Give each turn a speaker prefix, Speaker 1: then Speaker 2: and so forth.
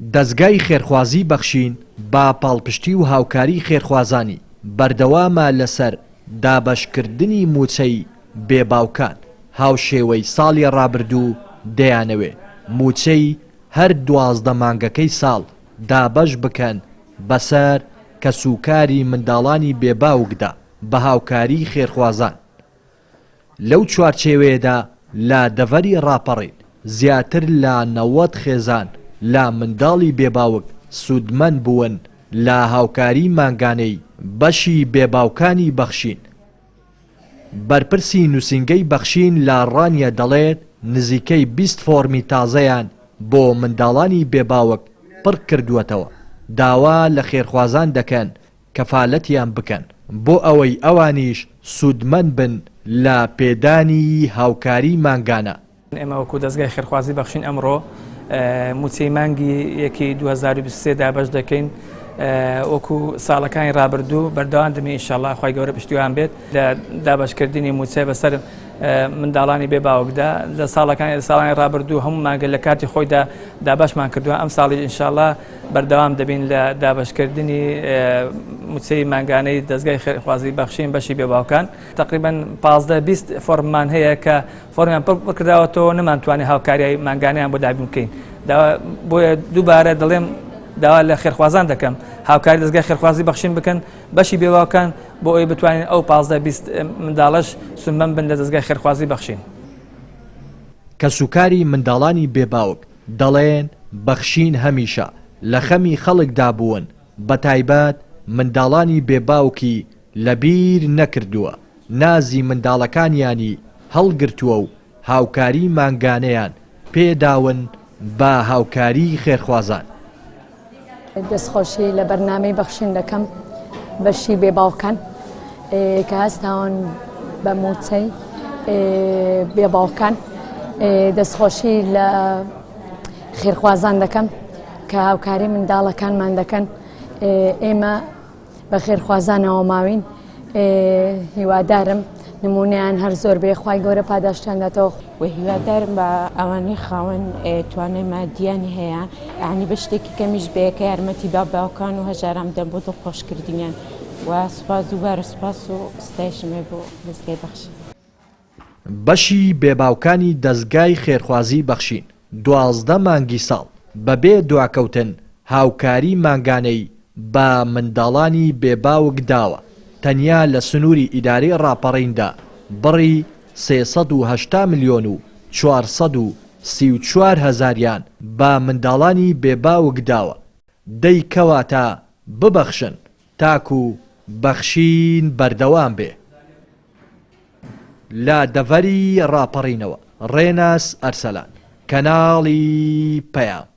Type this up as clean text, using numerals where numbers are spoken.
Speaker 1: دەستگای خێرخوازی بەخشین با پاڵپشتی و هاوکاری خێرخوازانی بەردەوامە لەسەر دابەشکردنی موچەی بێباوکان هاوشێوەی ساڵی ڕابردوو دەیانەوێ موچەی هەر 12 مانگەکەی ساڵ دابەش بکەن بەسەر کەسوکاری منداڵانی بێباوکدا بە هاوکاری خێرخوازان. لەو چوارچێوەیەدا لە دەڤەری ڕاپەڕین زیاتر لە 90 خێزان لە منداڵی بێباوک سوودمەند بوون لە هاوکاری مانگانەی بەشی بێباوکانی بەخشین. بەرپرسی نووسینگەی بەخشین لە ڕانیە دەڵێت نزیکەی 20 فۆرمی تازەیان بۆ منداڵانی بێباوک پڕ کردووەتەوە. داوا لە خێرخوازان دەکەن کەفالەتیان بکەن بۆ ئەوەی ئەوانیش سوودمەند بن لە پێدانی هاوکاری مانگانە.
Speaker 2: ئێمە وەکو دەستگای خێرخوازی بەخشین ئەمڕۆ موچەی مانگی 2023 دابەش دەکەین وەکو ساڵەکانی ڕابردوو بەردەوام دەمێ ئینشاڵڵا خی گەورە پشتیوان بێت لە دابەشکردنی موچەی بەسەر منداڵانی بێباوکدا لە ساڵانی ڕابردوو هەموو مانگە لە کاتی خۆیدا دابەشمان کردووە. ئەم ساڵی ئینشاڵڵا بەردەوام دەبین لە دابەشکردنی موچەی مانگانەی دەستگای خێرخوازی بەخشین بەشی بێباوکان. تقریباً 15-20 فۆرممان هەیە کە فۆرمیان پڕکرداوەتەوە نەمانتوانێت هاوکاریای مانگانەیان بۆ دابین بکەین. بۆیە دووبارە دەڵێم داوا لە خێرخوازان دەکەم هاوکاری دەستگای خێرخوازی بەخشین بکەن بەشی بێباوکان بۆ ئەوەی بتوانین ئەو 15-20 منداڵەش سوودمەند بن لە دەستگای خێرخوازی بەخشین.
Speaker 1: کەسوکاری منداڵانی بێباوک دەڵێن بەخشین هەمیشە لە خەمی خەڵکدا بوون بە تایبەت منداڵانی بێباوکی لەبیر نەکردووە نازی منداڵەکانیانی هەڵگرتووە و هاوکاری مانگانەیان پێداون بە هاوکاری خێرخوازان.
Speaker 3: دەستخۆشی لە بەرنامەی بەخشین دەکەم بەشی بێباوکان کە هەستاون بە موچەی بێباوکان دەستخۆشی لە خێرخوازان دەکەم کە هاوکاری منداڵەکانمان دەکەن. ئێمە بە خێرخوازانەوە ماوین هیوادارم نمونەیان هەر زۆر بێخوای گەورە پاداشتیان داتەوە
Speaker 4: و هیوادارم بە ئەوانەی خاوەن توانای مادیانی هەیە یعنی بە شتێکی کەمیش بەیەکە یارمەتی با باوکان و هەژارام دەم بۆ دڵخۆشکردنیان و سوپاس دووبارە سوپاس و ستایشمێ بۆ دەستگای بەخشین.
Speaker 1: بەشی بێباوکانی دەستگای خێرخوازی بەخشین 12 مانگی ساڵ بەبێ دواکەوتن هاوکاری مانگانەی بە منداڵانی بێباوک داوە. تەنیا لە سنووری ئیدارەی ڕاپەڕیندا بڕی 380 ملیۆن و 434 هەزاریان بە منداڵانی بێباوک داوە. دەیکەواتە ببەخشن تاکو بەخشین بەردەوام بێ. لە دەڤەری ڕاپەڕینەوە ڕێناس ئەرسەلان کەناڵی پەیام.